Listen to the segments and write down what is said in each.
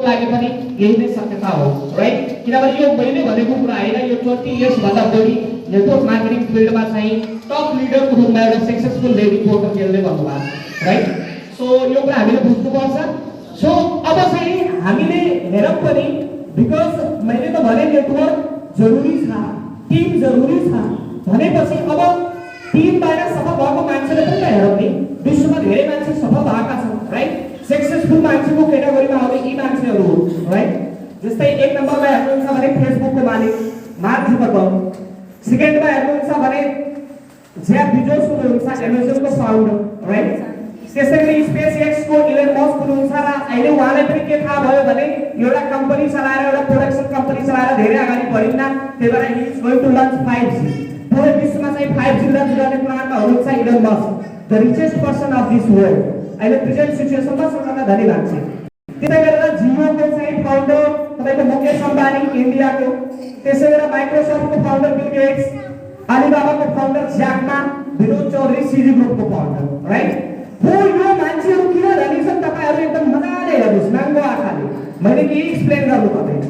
लागि पनि यही नै सत्यता हो, राइट? किनभने यो मैले भनेको कुरा हैन, यो 20 इयर्स भन्दा बढी नेटवर्क मार्केटिङ फिल्डमा चाहिँ टप लिडरको रूपमा एउटा सक्सेसफुल लेडी पोर्टरले गर्नुभएको छ, राइट? सो यो कुरा हामीले बुझ्नुपर्छ। सो अब चाहिँ हामीले हेरौँ पनि, बिकज मैले त भने नेटवर्क जरुरी छ, टिम जरुरी छ भनेपछि अब टिमबाट सफल भएको मान्छेले पनि त हेरौँ नि, विश्वमा धेरै मान्छे सफल भएका छन्, राइट? सक्सेसफुल मान्छेको क्याटेगोरीमा आउने यी मान्छेहरू हो, राइट? जस्तै एक नम्बरमा हेर्नुहुन्छ भने फेसबुकको मालिक मार्क जुकरबर्ग, सेकेन्डमा हेर्नुहुन्छ भने जेफ बेजोस हुनुहुन्छ, एमाजोनको फाउन्डर, राइट? त्यसैगरी स्पेसएक्स को इलन मस्क हुनुहुन्छ र अहिले उहाँलाई पनि के थाहा भयो भने एउटा कम्पनी चलाएर, एउटा प्रोडक्सन कम्पनी चलाएर धेरै अगाडि बढिन्न, त्यही भएर ही is going to launch 5G। पूरै विश्वमा चाहिँ 5G लन्च गर्ने प्लानमा हुनुहुन्छ Elon Musk, the richest person of this world, अहिले प्रेजेन्ट सिचुएसनमा सबभन्दा धनी मान्छे। त्यसै गरेर जियोको चाहिँ फाउन्डर तपाईको मुकेश अम्बानी इन्डियाको, त्यसै गरेर माइक्रोसफ्टको फाउन्डर बिल गेट्स, अलिबाबाको founder Jack Ma, Vinod Chaudhary CG ग्रुपको फाउन्डर, राइट? हो यो मान्छेहरू किन धनी छन् तपाईहरु एकदम मजाले हेर्नुस् नाङ्गो आँखाले, मैले के एक्सप्लेन गर्नु पर्दैन।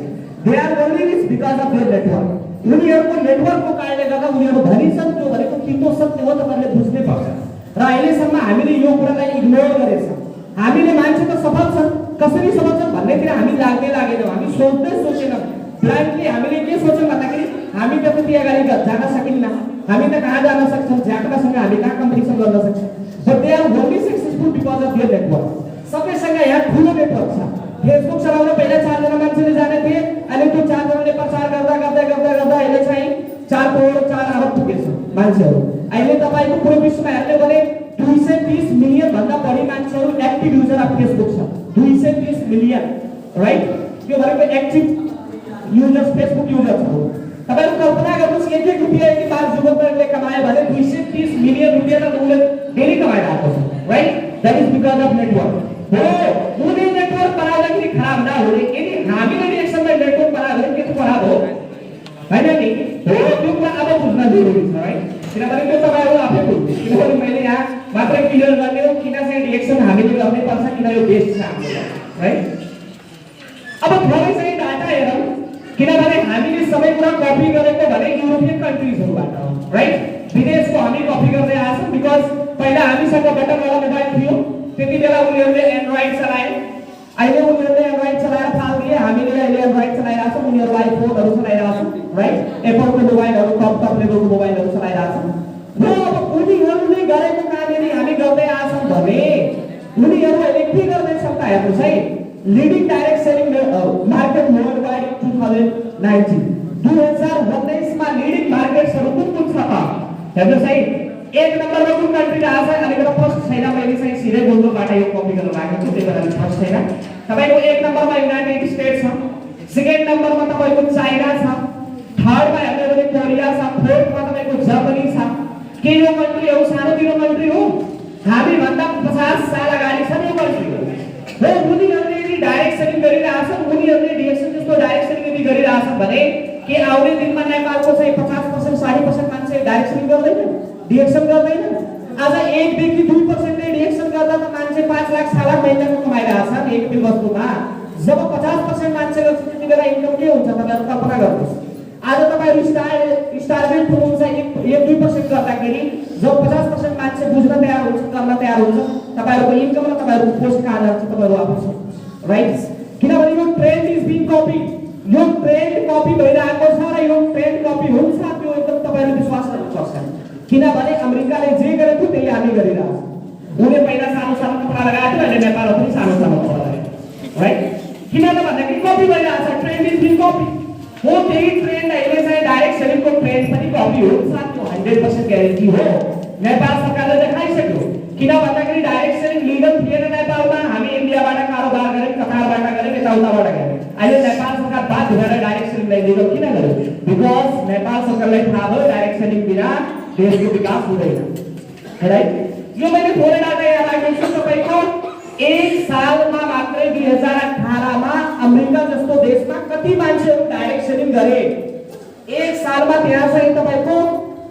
They are only rich because of their network. उनीहरुको नेटवर्कको कारणले गर्दा उनीहरु धनी छन्, त्यो भनेको कितो सत्य हो, तपाईहरुले बुझ्नै पर्छ। र अहिलेसम्म हामीले यो कुरालाई इग्नोर गरेछौँ। हामीले मान्छे त सफल छन्, कसरी सफल छन् भन्नेतिर हामी लागेनौँ, हामी सोचेनौँ। ब्लाइन्डली हामीले के सोच्यौँ भन्दाखेरि हामी त त्यति अगाडि जान सकिन्न, हामी त कहाँ जान सक्छौँ, ज्याकमासँग हामी कहाँ कम्पिटिसन गर्न सक्छौँ। But they are only successful because of their network. सबैसँग यहाँ ठुलो नेटवर्क छ। फेसबुक चलाउन पहिला 4 जना मान्छेले जाने थिए, अहिले त्यो 4 जनाले प्रचार गर्दा अहिले चाहिँ 4 करोड 4 अरब पुगेछ मान्छेहरू। अहिले तपाईको पुरै विश्वमा हेर्ने भने 230 मिलियन भन्दा बढी मान्छेहरू एक्टिभ युजर अफ फेसबुक छ। 230 मिलियन, राइट? त्यो भनेको एक्टिभ युजर्स फेसबुक युजर्स हो। तपाईहरु कल्पना गर्नुस्, 1 रुपैयाँ यदि मार्क जुकरबर्गले कमाए भने 230 मिलियन रुपैयाँ त उनले डेली कमाइरहेको छ, right? That is because of network. हो उनी नेटवर्क बनाउँदाखेरि खराब नहुने, यदि हामीले रिएक्सनलाई नेटवर्क बनायो भने के खराब हो हैन नि? हो त्यो कुरा अब बुझ्न जरुरी छ, राइट? किनभने त्यो तपाईहरु आफै बुझ्नु, किनभने मैले यहाँ मात्र क्लियर गर्ने हो किन चाहिँ रिएक्सन हामीले गर्नै पर्छ, किन यो बेस्ट छ हाम्रो, राइट? अब थोरै चाहिँ डाटा हेरौँ, किनभने हामीले सबै कुरा कपी गरेको भने युरोपियन कन्ट्रीजहरुबाट हो, राइट? विदेशको हामी कपी गर्दै आछौँ बिकज पहिला हामीसँग बटन वाला मोबाइल थियो, त्यति बेला उनीहरूले एन्ड्रोइड चलाए, अहिले उनीहरूले एन्ड्रोइड चलाएर फाल दिए, हामीले अहिले एन्ड्रोइड चलाइरहेका छौँ, उनीहरू आइफोनहरू चलाइरहेका छन्, राइट? एप्पलको मोबाइलहरू टप लेभलको मोबाइलहरू चलाइरहेका छन्। र अब उनीहरूले गरेको काम यदि हामी गर्दै आछौँ भने उनीहरू अहिले के गर्दैछन् त हेर्नुहोस् है। Leading direct selling market worldwide 2019 2019 मा लिडिङ मार्केट्सहरू कुन छ त हेर्नुहोस् है। एक नम्बरमा कुन कन्ट्री आछ, अलिकति फर्स्ट छैन, मैले चाहिँ सिधै गुगलबाट यो कपी गरेर राखेको छु, त्यही भएर फर्स्ट छैन। तपाईको एक नम्बरमा युनाइटेड स्टेट्स छ, सेकेन्ड नम्बरमा तपाईको चाइना छ, थर्डमा हेर्ने भने कोरिया छ, फोर्थमा तपाईको जर्मनी छ। के यो कन्ट्रीहरू सानोतिनो कन्ट्री हो? हामी भन्दा 50 साल अगाडि छ यो कन्ट्रीहरू। हो उनीहरूले यदि डाइरेक्ट सेलिङ गरिरहेछन्, उनीहरूले डिएक्सन जस्तो डाइरेक्ट सेलिङ यदि गरिरहेछन् भने के आउने दिनमा नेपालको चाहिँ 50% 60% मान्छे डाइरेक्ट सेलिङ गर्दैन, डिएक्सन गर्दैन? आज 1 देखि 2% ले डिएक्सन गर्दा त मान्छे 5 लाख 6 लाख महिनाको कमाइरहेछन् एक बिल वस्तुमा। जब 50% मान्छे गर्छ त्यति बेला इन्कम के हुन्छ तपाईहरु कल्पना गर्नुस्। आज तपाईहरु स्टार्गेट हुनुहुन्छ 1-2% गर्दाखेरि जब 50% मान्छे बुझ्न तयार हुन्छ, गर्न तयार हुन्छ, तपाईहरुको इन्कम र तपाईहरुको पोस्ट कहाँ जान्छ तपाईहरु आफै सोच्नुस्, राइट? किनभने यो ट्रेन्ड इज बीइङ कपी, यो ट्रेन्ड कपी भइरहेको छ र यो ट्रेन्ड कपी हुन्छ, त्यो एकदम तपाईहरुले विश्वास गर्नुपर्छ। किनभने अमेरिकाले जे गरेको त्यही हामी गरिरहेछौँ। उनले पहिला सानो कपडा लगाएको थियो, अहिले नेपालमा पनि सानो कपडा लगाएको, राइट? किन त भन्दाखेरि कपी भइरहेछ, ट्रेन्ड इज बीइङ कपी। हो त्यही ट्रेन्ड अहिले चाहिँ डाइरेक्ट सेलिङको ट्रेन्ड पनि कपी हुन्छ, त्यो 100% ग्यारेन्टी हो। नेपाल सरकारले देखाइसक्यो, किन भन्दाखेरि डाइरेक्ट सेलिङ लिगल थिएन नेपालमा। हामी इन्डियाबाट कारोबार गरे, कतारबाट गरे, यताउताबाट गरे। अहिले नेपाल सरकार बाध्य भएर डाइरेक्ट सेलिङलाई लिगल किन गर्यो? बिकज नेपाल सरकारलाई थाहा भयो डाइरेक्ट सेलिङ बिना देशको विकास हुँदैन, राइट? यो मैले थोरै डाटा यहाँ राखेको छु तपाईको। एक सालमा मात्रै 2018 मा अमेरिका जस्तो देशमा कति मान्छेहरू डाइरेक्ट सेलिङ गरे? एक सालमा त्यहाँ चाहिँ तपाईको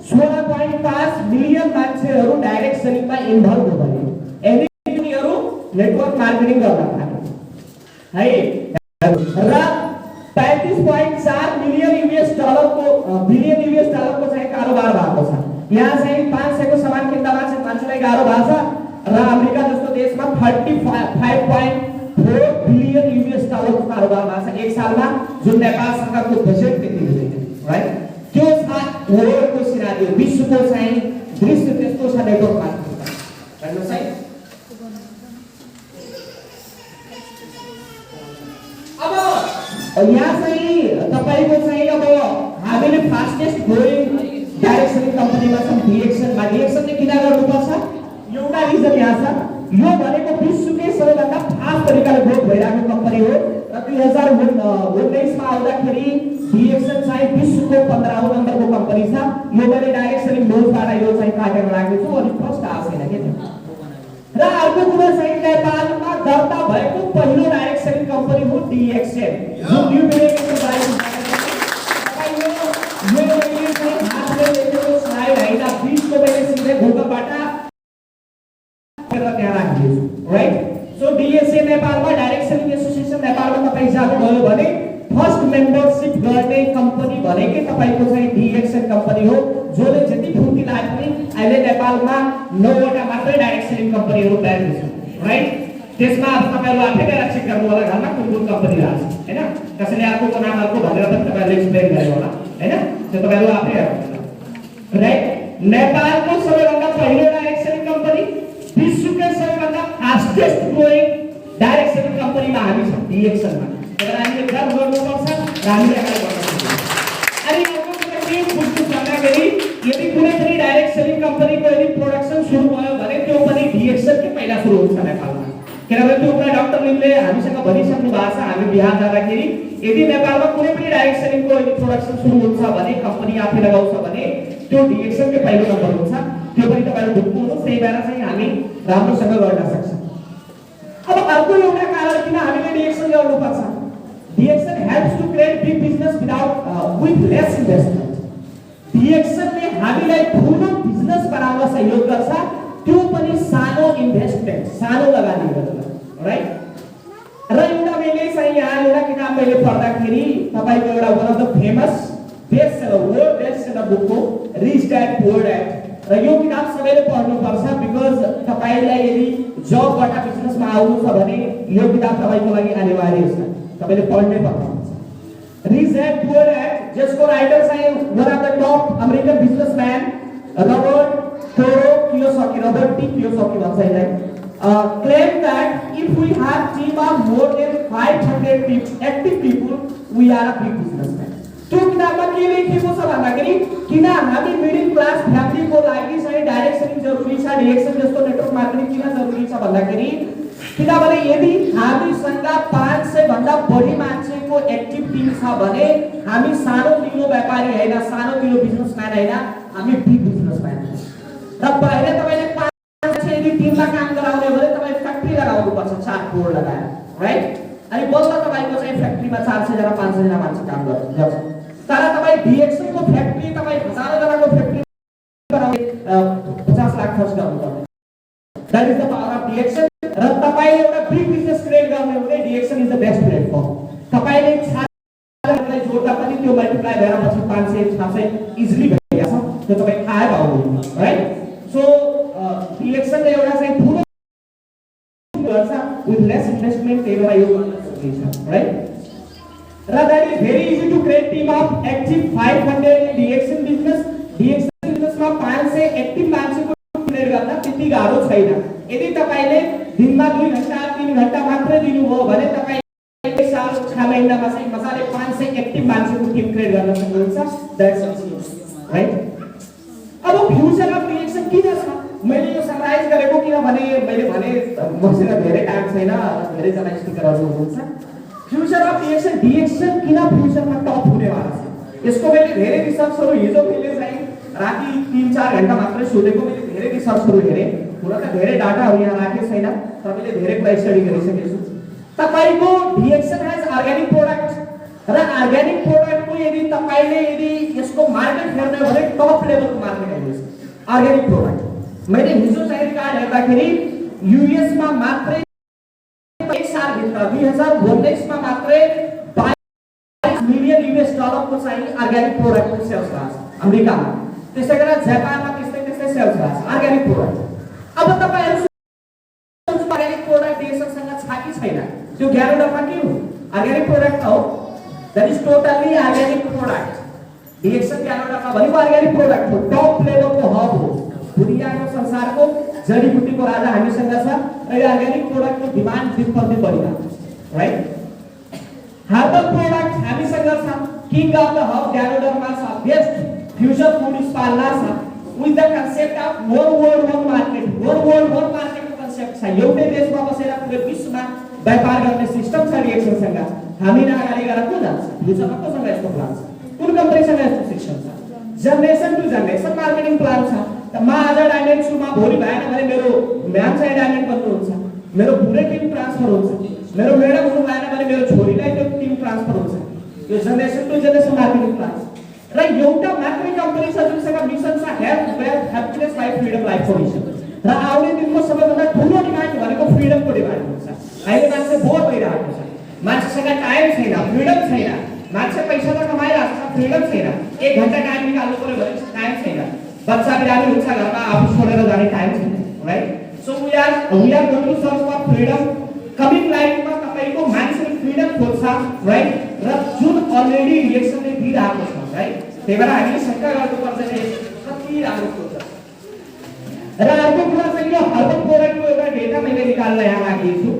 16.5 मिलियन मान्छेहरू डाइरेक्ट सेलिङमा इन्भल्भ भए। यदि उनीहरू नेटवर्क मार्केटिङ गर्न थाले है। 35.4 बिलियन यूएस डलर को चाहिँ कारोबार भएको छ। यहाँ चाहिँ 500 को सामान किन्दामा चाहिँ मान्छेलाई गाह्रो भएको छ र अमेरिका जस्तो देशमा 35.4 बिलियन यूएस डलर को कारोबार भएको छ एक सालमा, जुन नेपाल सरकारको बजेट त्यति हुँदैन, राइट? त्यो छ वर्ल्डको सिनारियो, विश्वको चाहिँ दृश्य त्यस्तो छ नेटवर्क मार्केटिङ, हेर्नुस् है। अब यहाँ चाहिँ तपाईको चाहिँ अब हामीले फास्टेस्ट ग्रोइङ डाइरेक्ट सेलिङ कम्पनीमा छौं डिएक्सनमा। डिएक्सनले किन गर्नुपर्छ? एउटा रिजन यहाँ छ, यो भनेको विश्वकै सबैभन्दा फास्ट तरिकाले ग्रोथ भइरहेको कम्पनी हो र 2019 मा आउँदाखेरि डिएक्सन चाहिँ विश्वको 15औं नम्बरको कम्पनी छ। यो मैले डाइरेक्ट सेलिङ नोजबाट यो चाहिँ काटेर राखेको छु, अनि फर्स्ट आएको छैन के त्यो। र अर्को कुरा चाहिँ नेपालमा दर्ता भएको पहिलो डाइरेक्ट सेलिङ कम्पनी हो डिएक्सन, जुन न्यू बिलियनको बारेमा यो मैले चाहिँ हातले लेखेको स्लाइड हैन, 20 को मैले सिधै गुगलबाट गरेर त्यहाँ राखिदिएको छु, राइट? सो डिएक्सन नेपालमा डाइरेक्ट सेलिङ एसोसिएसन नेपालमा तपाई जानुभयो भने फर्स्ट मेम्बरशिप गर्ने कम्पनी भनेकै तपाईको चाहिँ डिएक्सन कम्पनी हो, जसले जति फुर्ती लागे पनि अहिले नेपालमा 9 वटा मात्रै डाइरेक्ट सेलिङ कम्पनीहरु तयार छन्, राइट? त्यसमा अब तपाईहरु आफै गएर चेक गर्नु होला घरमा कुन कम्पनी राख्छ, हैन? कसैले अर्को नाम अर्को भनेर पनि तपाईहरुले एक्सप्लेन गर्नु होला, हैन? त्यो तपाईहरु आफै हेर्नु, राइट? नेपालको सबैभन्दा पहिलो डाइरेक्ट सेलिङ कम्पनी, विश्वकै सबैभन्दा फास्टेस्ट ग्रोइङ डाइरेक्ट सेलिङ कम्पनीमा हामी छौं डिएक्सनमा। तर हामीले गर्व गर्नुपर्छ र हामीले अगाडि बढ्नुपर्छ। अनि अर्को कुरा के बुझ्नु पर्दाखेरि यदि कुनै पनि डाइरेक्ट सेलिङ कम्पनीको यदि प्रोडक्सन सुरु भयो भने त्यो पनि डिएक्सनकै पहिला सुरु हुन्छ नेपालमा। किनभने त्यो कुरा डाक्टर लिमले हामीसँग भनिसक्नु भएको छ, हामी बिहार जाँदाखेरि यदि नेपालमा कुनै पनि डाइरेक्ट सेलिङको यदि प्रोडक्सन सुरु हुन्छ भने, कम्पनी आफै लगाउँछ भने त्यो डिएक्सनकै पहिलो नम्बर हुन्छ। त्यो पनि तपाईहरु बुझ्नुहोस्, त्यही भएर चाहिँ हामी राम्रोसँग गर्न सक्छौं। अब अर्को एउटा कारण किन हामीले डिएक्सन गर्नुपर्छ? DXN helps to create big business with less investment. डिएक्सनले हामीलाई ठूलो बिजनेस बनाउन सहयोग गर्छ, त्यो पनि सानो इन्भेस्टमेन्ट, सानो लगानी गरेर, राइट? र एउटा मैले चाहिँ यहाँ एउटा किताब मैले पढ्दाखेरि तपाईको एउटा one of the famous best seller, world best seller book हो रिच ड्याड पुअर ड्याड, र यो किताब सबैले पढ्नुपर्छ बिकज तपाईलाई यदि जबबाट बिजनेसमा आउनु छ भने यो किताब तपाईको लागि अनिवार्य छ, तपाईले पढ्नै पर्छ। रिच ड्याड पुअर ड्याड, जसको राइटर चाहिँ one of the top American businessman Robert T Kiyosaki भन्छ यसलाई, claim that if we have team of more than 500 active people, we are a big businessman. त्यो किताबमा के लेखेको छ भन्दाखेरि किन हामी मिडल क्लास फ्यामिलीको लागि चाहिँ डाइरेक्ट सेलिङ जरुरी छ, डिएक्सन जस्तो नेटवर्क मार्केटिङ किन जरुरी छ भन्दाखेरि किनभने यदि हामीसँग 500 भन्दा बढी मान्छेको एक्टिभ टिम छ भने हामी सानो तिनो व्यापारी हैन, सानो तिनो बिजनेसम्यान हैन, हामी बिग बिजनेसम्यान हो। र पहिले तपाईले 500 यदि टिममा काम गराउने भने तपाई फ्याक्ट्री लगाउनु पर्छ, 4 फ्लोर लगाएर, राइट? अनि बल्ल तपाईको चाहिँ फ्याक्ट्रीमा 400 जना 500 जना मान्छे काम गर्छ। तर तपाई डिएक्सन को फ्याक्ट्री, तपाई हजारौं जनाको फ्याक्ट्री बनाउने 50 लाख खर्च गर्नुपर्छ। That is the power of DXN. र तपाईले एउटा बिग बिजनेस क्रिएट गर्ने हो भने DXN is the best platform. तपाईले 4 जनालाई जोड्दा पनि त्यो मल्टिप्लाई भएर पछि 500 600 इजिली भइहाल्छ, त्यो तपाई थाहा पाउनु, राइट? सो डिएक्सन एउटा चाहिँ ठूलो गर्छ विथ लेस इन्भेस्टमेन्ट, त्यही भएर यो गर्न सकिन्छ, राइट? र that is very easy to create team of active 500 in DXN business. DXN बिजनेसमा 500 एक्टिभ मान्छेको क्रिएट गर्न त्यति गाह्रो छैन। यदि तपाईले दिनमा 2 घण्टा 3 घण्टा मात्र दिनुभयो भने तपाई एक साल 6 महिनामा चाहिँ मजाले 500 एक्टिभ मान्छेको टिम क्रिएट गर्न सक्नुहुन्छ। That's it, right? अब फ्युचर अफ डिएक्सन किन छ? मैले यो समराइज गरेको किनभने मैले भने मसँग धेरै टाइम छैन, धेरै जना स्पिकरहरु हुनुहुन्छ। फ्युचर अफ डिएक्सन किन फ्युचरमा टप हुनेवाला छ? यसको मैले धेरै रिसर्चहरु हिजो मैले चाहिँ राति 3-4 घण्टा मात्रै सोधेको, मैले धेरै रिसर्चहरु हेरे। हुन त धेरै डाटाहरु यहाँ राखेको छैन, तपाईले धेरै कुरा स्टडी गरिसकेको छु। तपाईको डिएक्सन हैज अर्गानिक प्रोडक्ट र अर्गानिक प्रोडक्टको यदि तपाईले यसको मार्केट हेर्ने हो भने टप लेभलको मार्केट हेर्नुहोस् अर्गानिक प्रोडक्ट। मैले हिजो चाहिँ रिकर्ड हेर्दाखेरि यूएस मा मात्रै एक साल भित्र 2019 मा मात्रै अर्ग्यानिक प्रोडक्टको सेल्स भएको छ अमेरिकामा, त्यसै गरेर जापानमा त्यस्तै सेल्स भएको छ अर्ग्यानिक प्रोडक्ट। अब तपाईहरु अर्ग्यानिक प्रोडक्ट डिएक्सनसँग छ कि छैन? त्यो ग्यारोडरमा के हो? अर्ग्यानिक प्रोडक्ट हो, that is totally organic product. DXN ganoderma भनेको अर्ग्यानिक प्रोडक्ट हो, टप लेभलको हब हो, दुनियाको संसारको जडीबुटीको राजा हामीसँग छ र यो अर्ग्यानिक प्रोडक्टको डिमान्ड दिन प्रतिदिन बढिरहेको छ, राइट? हर्बल प्रोडक्ट हामीसँग छ, king of the herb ganoderma छ, बेस्ट फ्युचर फूड स्पालना छ, with the concept of one world one market, one मार्केटको कन्सेप्ट छ। एउटै देशमा बसेर पुरै विश्वमा व्यापार गर्ने सिस्टम छ डिएक्सनसँग। हामी अगाडि गएर को जान्छ? फ्युचरमा कोसँग यस्तो प्लान छ? कुन कम्पनीसँग यस्तो सिस्टम छ? Generation to generation marketing plan छ। त म आज डाइमेन्ड छु, म भोलि भएन भने मेरो म्याम चाहिँ डाइमेन्ड बन्नुहुन्छ, मेरो पुरै टिम ट्रान्सफर हुन्छ, मेरो मेडम हुनु भएन भने मेरो छोरीलाई त्यो टिम ट्रान्सफर हुन्छ। यो generation to generation marketing plan र एउटा मात्रै कम्पनी छ जुनसँग मिसन छ health, wealth, happiness, life, freedom, life for mission. र आउने दिनको सबैभन्दा ठुलो डिमान्ड भनेको फ्रिडमको डिमान्ड हुन्छ। अहिले मान्छे बोर भइरहेको छ, मान्छेसँग टाइम छैन, फ्रिडम छैन, मान्छे पैसा त कमाइरहेको छ, फ्रिडम छैन। 1 घण्टा टाइम निकाल्नु पर्यो भने टाइम छैन, बच्चा बिरामी हुन्छ घरमा, अफिस छोडेर जाने टाइम छैन, right? So we are going to search for freedom. Coming लाइफमा तपाईको मान्छेले फ्रिडम खोज्छ, राइट? र जुन अलरेडी रिएक्सनले दिइरहेको छ, राइट? त्यही भएर हामीले शंका गर्नुपर्छ कि कति राम्रो खोज्छ। र अर्को कुरा चाहिँ यो हर्बल प्रोडक्टको एउटा डेटा मैले निकाल्न यहाँ लागेको छु।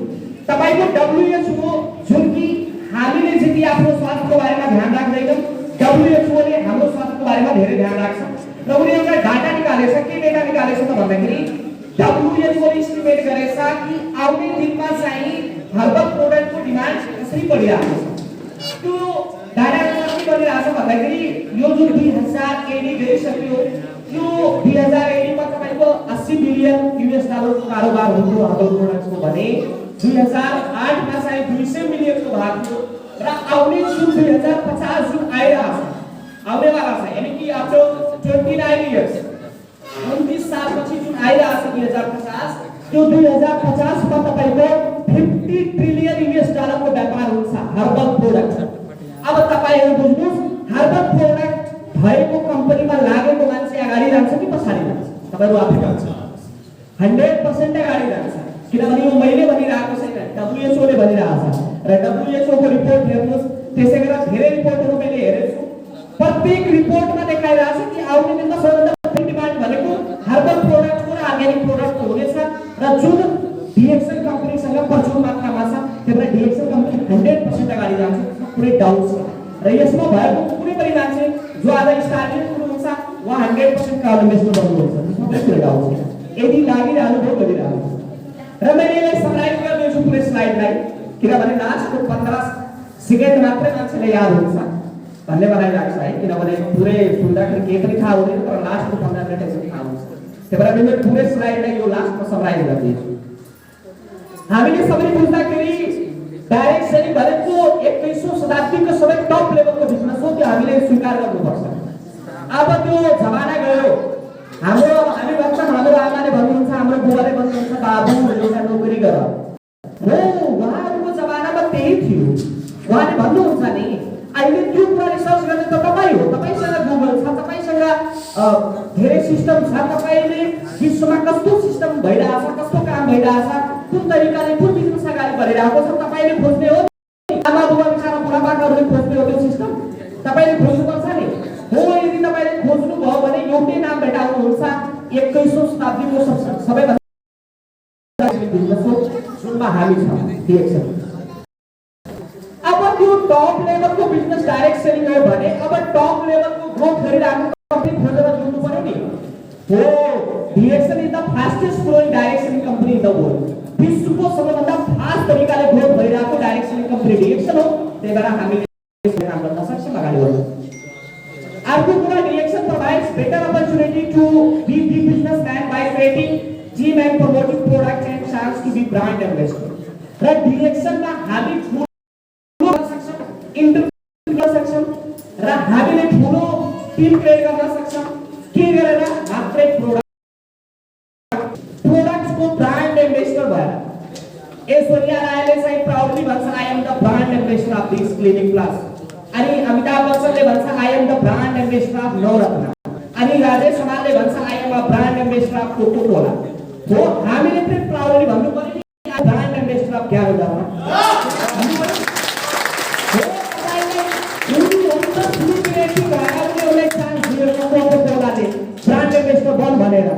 तपाईको WHO जुन कि हामीले जति आफ्नो स्वास्थ्यको बारेमा ध्यान राख्दैनौं, WHO ले हाम्रो स्वास्थ्यको बारेमा धेरै ध्यान राख्छ र उनीले एउटा डाटा निकालेछ। के डाटा निकालेछ त भन्दाखेरि WHO ले एस्टिमेट गरेछ कि आउने दिनमा चाहिँ हर्बल प्रोडक्टको डिमान्ड कसरी बढिरहेको छ। त्यो डाटा कसरी बढिरहेको छ भन्दाखेरि यो जुन 2080 गइसक्यो, त्यो 2080 मा तपाईको 80 बिलियन US डलरको कारोबार हुन्थ्यो हर्बल प्रोडक्ट्सको भने 2008 मा चाहिँ 200 मिलियनको भाग थियो र आउने जुन 2050 जुन आइरहेको छ, आउनेवाला छ, यानी कि आफ्टर 29 इयर्स 29 सालपछि जुन आइरहेको छ 2050, त्यो 2050 मा तपाईको 50 ट्रिलियन US डलरको व्यापार हुन्छ हर्बल प्रोडक्ट। अब तपाईहरु बुझ्नुस्, हर्बल प्रोडक्ट भएको कम्पनीमा लागेको मान्छे अगाडि जान्छ कि पछाडी जान्छ? तपाईहरु आफै भन्छ 100% अगाडि जान्छ, किनभने यो मैले भनिरहेको छैन, WHO ले भनिरहेको छ। र WHO को रिपोर्ट हेर्नुस्, त्यसै गरेर धेरै रिपोर्टहरु मैले हेरेछु, प्रत्येक रिपोर्टमा देखाइरहेको छ कि आउने दिनमा सबैभन्दा बढी डिमान्ड भनेको हर्बल प्रोडक्टको र अर्ग्यानिक प्रोडक्टको हुनेछ र जुन डिएक्सन कम्पनीसँग प्रचुर मात्रामा छ, त्यही भएर डिएक्सन कम्पनी 100% अगाडि जान्छ, पुरै डाउट छ। र यसमा भएको कुनै पनि मान्छे जो आज स्टार्टिङ हुनुहुन्छ उहाँ 100% क्राउड इन्भेस्टमेन्ट गर्नुहुन्छ, त्यसमा कुनै डाउट छैन, यदि लागिरहनु भयो गरिरहनु। र मैले यसलाई समराइज गर्दैछु पुरै स्लाइडलाई, किनभने लास्टको 15 सेकेन्ड मात्रै मान्छेले याद हुन्छ भन्ने मलाई लाग्छ है, किनभने पुरै सुन्दाखेरि केही पनि थाहा हुँदैन, तर लास्टको 15 मिनेट चाहिँ थाहा हुन्छ। त्यही भएर मैले पुरै स्लाइडलाई यो लास्टमा समराइज गर्दैछु। हामीले सबै बुझ्दाखेरि डाइरेक्ट सेलिङ भनेको 21औं शताब्दीको सबै टप लेभलको बिजनेस हो, त्यो हामीले स्वीकार गर्नुपर्छ। अब त्यो जमाना गयो, हामी भन्छौँ, हाम्रो आमाले भन्नुहुन्छ, हाम्रो बुवाले भन्नुहुन्छ, बाबु एउटा नोकरी गर हो, उहाँहरूको जमानामा त्यही थियो। उहाँले भन्नुहुन्छ नि, अहिले त्यो कुरा रिसर्च गर्ने त तपाईँ हो, तपाईसँग गुगल छ, तपाईसँग धेरै सिस्टम छ, तपाईले विश्वमा कस्तो सिस्टम भइरहेछ, कस्तो काम भइरहेछ, कुन तरिकाले कुन बिजनेस अगाडि बढिरहेको छ, तपाईले खोज्ने हो। आमा बुबा बिचारा बुढापाकाहरूले खोज्ने हो त्यो सिस्टम, तपाईले खोज्नुपर्छ नि हो। यदि तपाईले खोज्नु भयो भने एउटै नाम भेटाउनुहुन्छ, 21औं शताब्दीको सबैभन्दा बिजनेस हो जुनमा हामी छौँ, डिएक्सन। अब त्यो टप लेभलको बिजनेस डाइरेक्ट सेलिङ हो भने अब टप लेभलको ग्रोथ गरिरहेको कम्पनी खोजेर जोड्नु पर्यो नि हो। DXN is the fastest growing direct selling company in the world. विश्वको सबैभन्दा फास्ट तरिकाले ग्रोथ भइरहेको डाइरेक्ट सेलिङ कम्पनी डिएक्सन हो। त्यही भएर हामीले काम गर्न सक्छौँ, अगाडि बढ्छौँ। अर्को कुरा, DXN provides better opportunity to be big businessman by creating team and promoting products and chance to be brand ambassador. र डिएक्सनमा हामी इन्टरभ्यु गर्न सक्छौँ र हामीले ठुलो टिम क्रिएट गर्न सक्छौँ। के गरेर? मात्रै प्रोडक्ट्सको ब्रान्ड एम्बेसडर भएर। ऐश्वर्या रायले चाहिँ प्राउडली भन्छ, I am the brand ambassador of this clinic plus. अनि अमिताभ बच्चनले भन्छ I am the brand ambassador of Navratna, अनि राजेश खन्नाले भन्छ I am a brand ambassador of Coca Cola. हो हामीले पनि प्राउडली भन्नु पर्यो नि ब्रान्ड एम्बेसडर अफ क्या हो भन्नु पर्यो। हो तपाईले कुन हुन्छ सेलिब्रिटी भएर उसले चान्स दिएको कोको कोलाले ब्रान्ड एम्बेसडर बन भनेर।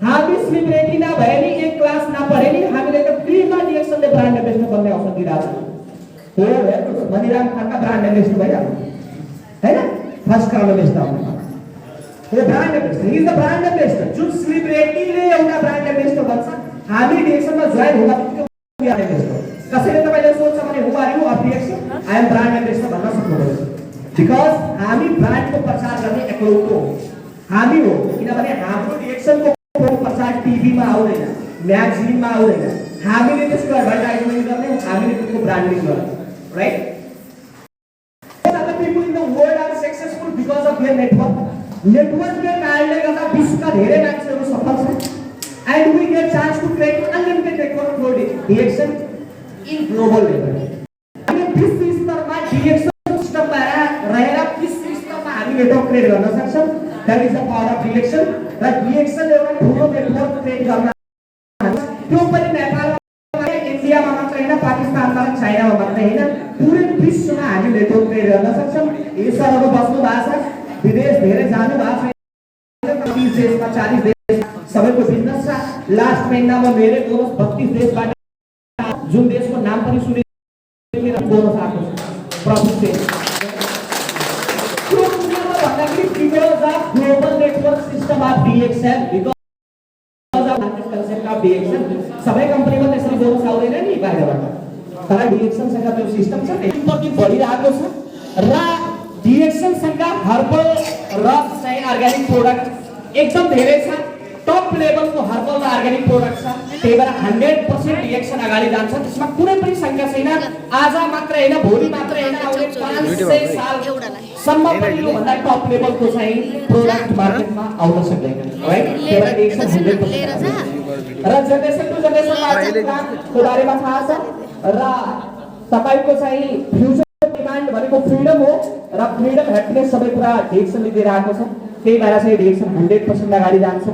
हामी सेलिब्रिटी नभए नि एक क्लास नपढे नि हामीले त फ्रीमा डिएक्सनले ब्रान्ड एम्बेसडर बन्ने अवसर दिइरहेको छ। हो हेर्नुस् मनिराम खानका ब्रान्ड एम्बेसडर भइहाल्यो हैन, फर्स्ट क्राउन एम्बेसडर आउने यो brand ambassador, he is the brand ambassador. जुन सेलिब्रिटीले एउटा ब्रान्ड एम्बेसडर बन्छ हामी डिएक्सनमा जोइन हुँदा बित्तिकै ब्रान्ड एम्बेसडर। कसैले तपाईले सोच्छ भने who are you of DXN, I am brand ambassador भन्न सक्नुहुन्छ बिकज हामी ब्रान्डको प्रचार गर्ने एकलौटो हामी हो। किनभने हाम्रो डिएक्सनको प्रचार टिभीमा आउँदैन, म्यागजिनमा आउँदैन, हामीले त्यसको एडभर्टाइजमेन्ट गर्ने, हामीले त्यसको ब्रान्डिङ गर्ने, right? People in the world are successful because of their network. नेटवर्कले कारणले गर्दा विश्वका धेरै मान्छेहरू सफल छन्। And we get chance to create unlimited network for DXN in global level. हामी विश्व स्तरमा DXN सिस्टममा रहेर विश्व स्तरमा हामी नेटवर्क क्रिएट गर्न सक्छौँ। That is the power of DXN। र DXN एउटा ठुलो नेटवर्क क्रिएट गर्न त्यो पनि नेपालमा इन्डियामा मात्र हैन, पाकिस्तानमा र चाइनामा मात्र हैन, पुरै विश्वमा हामी नेटवर्क क्रिएट गर्न सक्छौँ। यसहरू बस्नु भएको छ, विदेश धेरै जानु भएको छ, 30 देशमा 40 देश सबैको बिजनेस छ। लास्ट महिनामा मेरो बोनस 32 देशबाट, जुन देशको नाम पनि सुनेर बोनस आएको छ प्रफिट से। त्यो कुरामा भन्दाखेरि because of global network system of DXN, because of concept of DXN सबै कम्पनीमा त्यसरी बोनस आउँदैन नि बाहिरबाट, तर DXN सँग त्यो सिस्टम छ, इम्पोर्टेन्ट बढिरहेको छ। र DXN सँग हर्बल र चाहिँ अर्ग्यानिक प्रोडक्ट एकदम धेरै छ, टप लेभलको हर्बल र अर्ग्यानिक प्रोडक्ट छ। त्यही भएर 100% DXN अगाडि जान्छ, त्यसमा कुनै पनि शंका छैन। आज मात्र हैन, भोलि मात्र हैन, आउने 500 सालसम्म पनि यो भन्दा टप लेभलको चाहिँ प्रोडक्ट मार्केटमा आउन सक्दैन, राइट? त्यही भएर DXN 100% र जेनेरेसन टु जेनेरेसन को बारेमा थाहा छ। र तपाईको चाहिँ फ्युचर डिमान्ड भनेको फ्रीडम हो र फ्रीडम ह्याप्पिनेस सबै कुरा DXNले दिइरहेको छ। त्यही भएर चाहिँ DXN 100% अगाडि जान्छ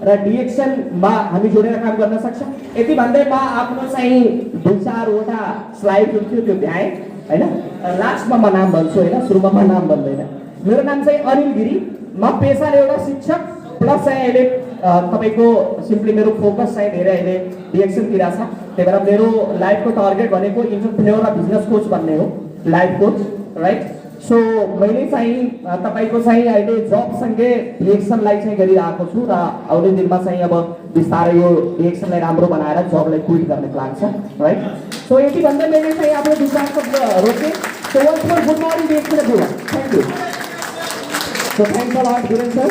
र DXN मा हामी जोडेर काम गर्न सक्छौँ। यति भन्दै म आफ्नो चाहिँ 2-4वटा स्लाइड जुन थियो त्यो भ्याएँ हैन। लास्टमा म नाम भन्छु हैन, सुरुमा म नाम भन्दैन। मेरो नाम चाहिँ अनिल गिरी, म पेसाले एउटा शिक्षक प्लस चाहिँ अहिले तपाईको सिम्पली मेरो फोकस चाहिँ धेरै अहिले DXN तिर छ। त्यही भएर मेरो लाइफको टार्गेट भनेको एन्टरप्रेन्योर र बिजनेस कोच बन्ने हो, लाइफ कोच, राइट? सो मैले चाहिँ तपाईको चाहिँ अहिले जब सँगै DXN लाई चाहिँ गरिरहेको छु र आउने दिनमा चाहिँ अब बिस्तारै यो DXN लाई राम्रो बनाएर जबलाई क्विट गर्ने प्लान छ, राइट? सो यति भन्दै मैले चाहिँ आफ्नो विचार रोके। So once more good morning DXN everyone, thank you. So thanks a lot Gurung sir.